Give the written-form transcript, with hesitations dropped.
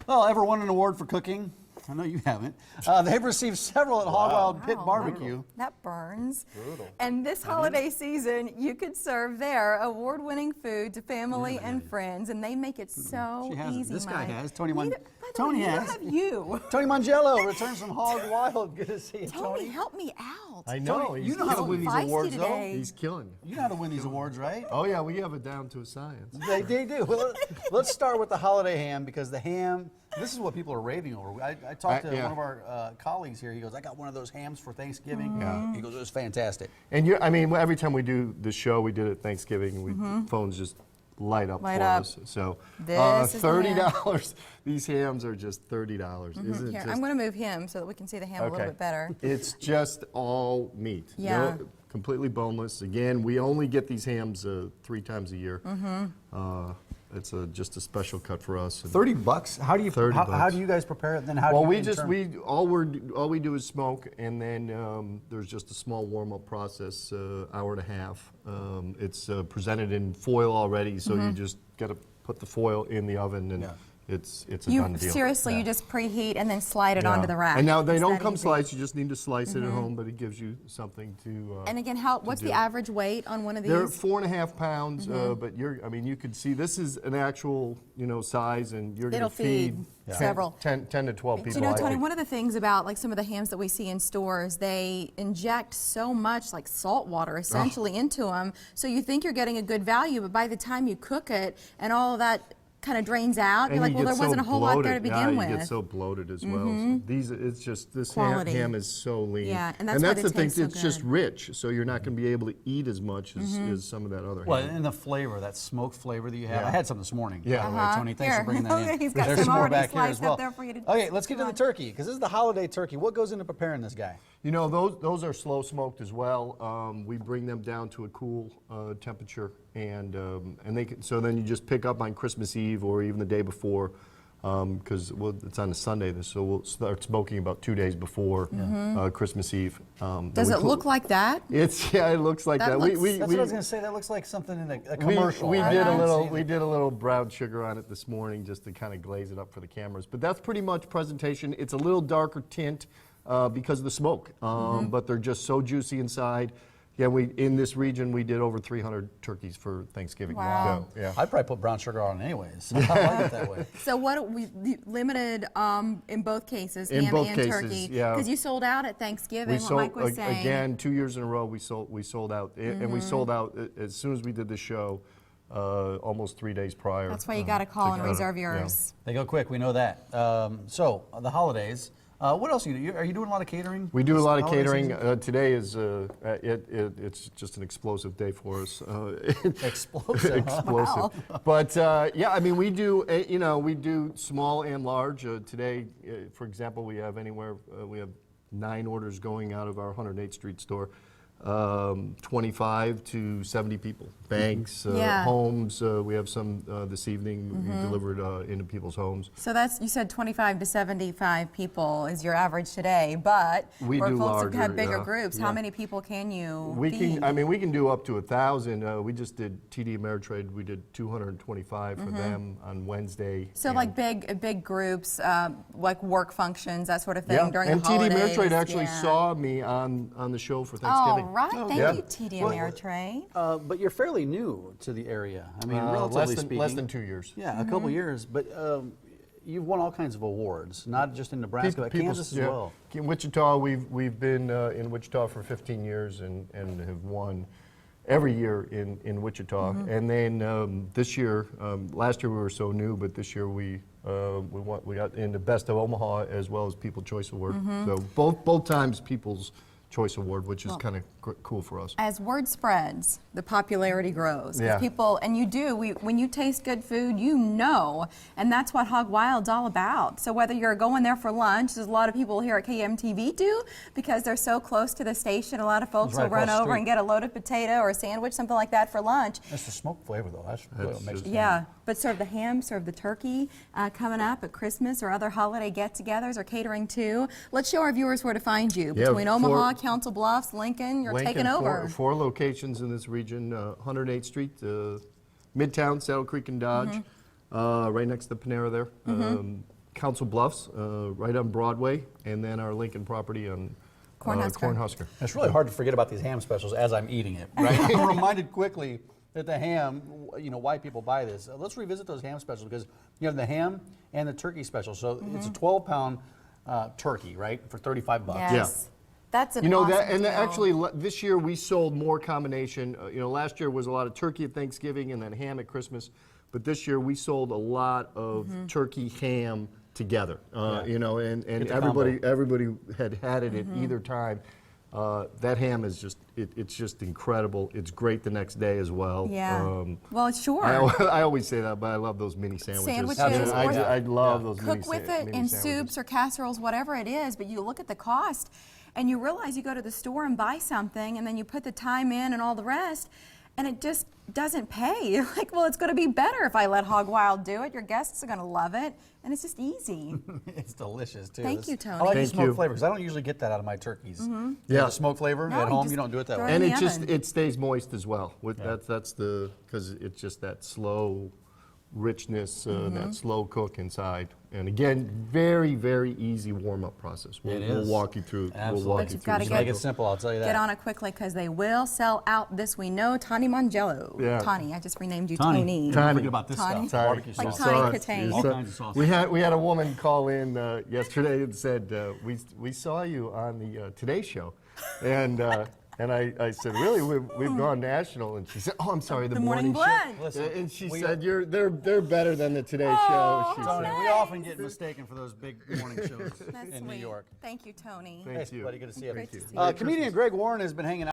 Well, ever won an award for cooking? I know you haven't. They've received several at Hog Wild Pit BBQ. That burns. Brutal. And this holiday season, you could serve their award-winning food to family and friends, and they make it so easy. This guy Mike. has. Tony Tony has. have you. Tony Mongello returns from Hog Wild. Good to see you, Tony, help me out. I know. Tony, you know how to win these Feisty awards, though. today. He's killing it. You know how to win these awards, right? Oh yeah, we have it down to a science. They do. Well, let's start with the holiday ham, because the ham, this is what people are raving over. I talked to one of our colleagues here. He goes, I got one of those hams for Thanksgiving. He goes, it was fantastic. And I mean, every time we do the show, we did it at Thanksgiving. Phones just light up for us. So $30. These hams are just $30. Isn't it? Here, just, I'm going to move him so that we can see the ham a little bit better. It's just all meat. Yeah. No, completely boneless. Again, we only get these hams 3 times a year. It's just a special cut for us. $30? How do you how do you guys prepare it? Then how? Well, do you all we do is smoke, and then there's just a small warm-up process, hour and a half. It's presented in foil already, so you just got to put the foil in the oven, and it's a done deal. Seriously, you just preheat and then slide it onto the rack. And now they don't come easy. sliced. You just need to slice it at home, but it gives you something to. And again, what's the average weight on one of these? They're 4.5 pounds, but I mean, you can see this is an actual, size, and you're going to feed several. 10 to 12 people. Do you know, Tony, one of the things about like some of the hams that we see in stores, they inject so much like salt water essentially into them, so you think you're getting a good value, but by the time you cook it and all of that kind of drains out, you're like, well, there wasn't a whole lot there to begin with. You get so bloated as well. So it's just, this ham is so lean. Yeah, and that's why the thing, so it's just rich, so you're not going to be able to eat as much as some of that other ham. Well, and the flavor, that smoked flavor that you have. I had some this morning. Yeah. By the way, Tony, thanks for bringing that in. He's got There's some more already back here as sliced well. up there for you to Okay, let's get to the turkey, because this is the holiday turkey. What goes into preparing this guy? Those are slow smoked as well. We bring them down to a cool temperature, and so then you just pick up on Christmas Eve or even the day before, because it's on a Sunday, so we'll start smoking about 2 days before Christmas Eve. Does it look like that? It looks like that. Looks, that's what I was going to say. That looks like something in a commercial. We did a little brown sugar on it this morning just to kind of glaze it up for the cameras. But that's pretty much presentation. It's a little darker tint because of the smoke, but they're just so juicy inside. Yeah, in this region we did over 300 turkeys for Thanksgiving. Wow. So, yeah. I'd probably put brown sugar on anyways. I like it that way. So we limited in both cases, in ham both and cases, turkey, yeah. because you sold out at Thanksgiving. We sold, Mike was saying. again, 2 years in a row we sold out, and we sold out as soon as we did the show. Almost 3 days prior. That's why you got to call and reserve yours. They go quick. We know that. So the holidays. What else are you doing? Are you doing a lot of catering? We do a lot of catering. Today is it's just an explosive day for us. Explosive. Explosive. Wow. But yeah, I mean, we do we do small and large. Today, for example, we have 9 orders going out of our 108th Street store. 25 to 70 people. Banks, homes. We have some this evening. We delivered into people's homes. So you said 25 to 75 people is your average today, but we for do folks larger, who have bigger groups, how many people can you feed? We can do up to 1,000. We just did TD Ameritrade. We did 225 for them on Wednesday. So like big groups, like work functions, that sort of thing during the holidays. And TD Ameritrade actually saw me on the show for Thanksgiving. Right, thank you, TD Ameritrade. But you're fairly new to the area. I mean, relatively speaking. Less than 2 years. Yeah, a couple years. But you've won all kinds of awards, not just in Nebraska, but Kansas as well. In Wichita, we've been in Wichita for 15 years and have won every year in Wichita. And then this year, last year we were so new, but this year we got in the Best of Omaha as well as People's Choice Award. So both times People's Choice Award, which is kind of cool for us. As word spreads, the popularity grows. Yeah. People, and you do, when you taste good food, you know, and that's what Hog Wild's all about. So whether you're going there for lunch, as a lot of people here at KMTV do, because they're so close to the station, a lot of folks will run over and get a loaded potato or a sandwich, something like that for lunch. That's the smoked flavor, though. That's really what makes it. Yeah, but serve the ham, serve the turkey coming up at Christmas or other holiday get-togethers or catering too. Let's show our viewers where to find you. Between Omaha, Council Bluffs, Lincoln, you're taking over. Four locations in this region, 108th Street, Midtown, Saddle Creek and Dodge, right next to the Panera there. Council Bluffs, right on Broadway, and then our Lincoln property on Cornhusker. It's really hard to forget about these ham specials as I'm eating it, right? I'm reminded quickly that the ham, why people buy this. Let's revisit those ham specials because you have the ham and the turkey special. So it's a 12-pound turkey, right, for $35. Yes. Yeah. That's an awesome deal. Actually, this year we sold more combination. Last year was a lot of turkey at Thanksgiving and then ham at Christmas. But this year we sold a lot of turkey ham together. And everybody had it at either time. That ham is it's just incredible. It's great the next day as well. Yeah. Well, sure. I always say that, but I love those mini sandwiches. I love those mini sandwiches. Cook with it mini in sandwiches. soups or casseroles, whatever it is, but you look at the cost and you realize you go to the store and buy something and then you put the time in and all the rest and it just doesn't pay. You're like, well, it's going to be better if I let Hog Wild do it. Your guests are going to love it, and it's just easy. It's delicious, too. Thank you, Tony. I like the Thank smoked you. flavor, because I don't usually get that out of my turkeys. Yeah. The smoked flavor No, at home, just you don't do it that throw way. it And in the oven. it stays moist as well. That's because it's just that slow richness, that slow cook inside. And again, very, very easy warm-up process. We'll walk you through. Absolutely. We'll walk But you you've through. gotta the Make it cycle. simple, I'll tell you that. Get on it quickly because they will sell out this we know. Tony Mongello. Yeah. Tony, I just renamed you Tony. Tony. Don't forget about this Tony. stuff. Barbecue Like sauce. Tony Katane. All kinds of sauces. We had a woman call in yesterday and said, we saw you on the Today Show. And I said, really? We've gone national. And she said, oh, I'm sorry, the morning show. Blend. Listen, And she we- said, they're better than the Today Oh, Show. She Tony, said. we often get mistaken for those big morning shows That's in New sweet. York. Thank you, Thank you, Tony. Thank Thanks, you. buddy. Good to see you. Great to see you. Comedian Greg Warren has been hanging out.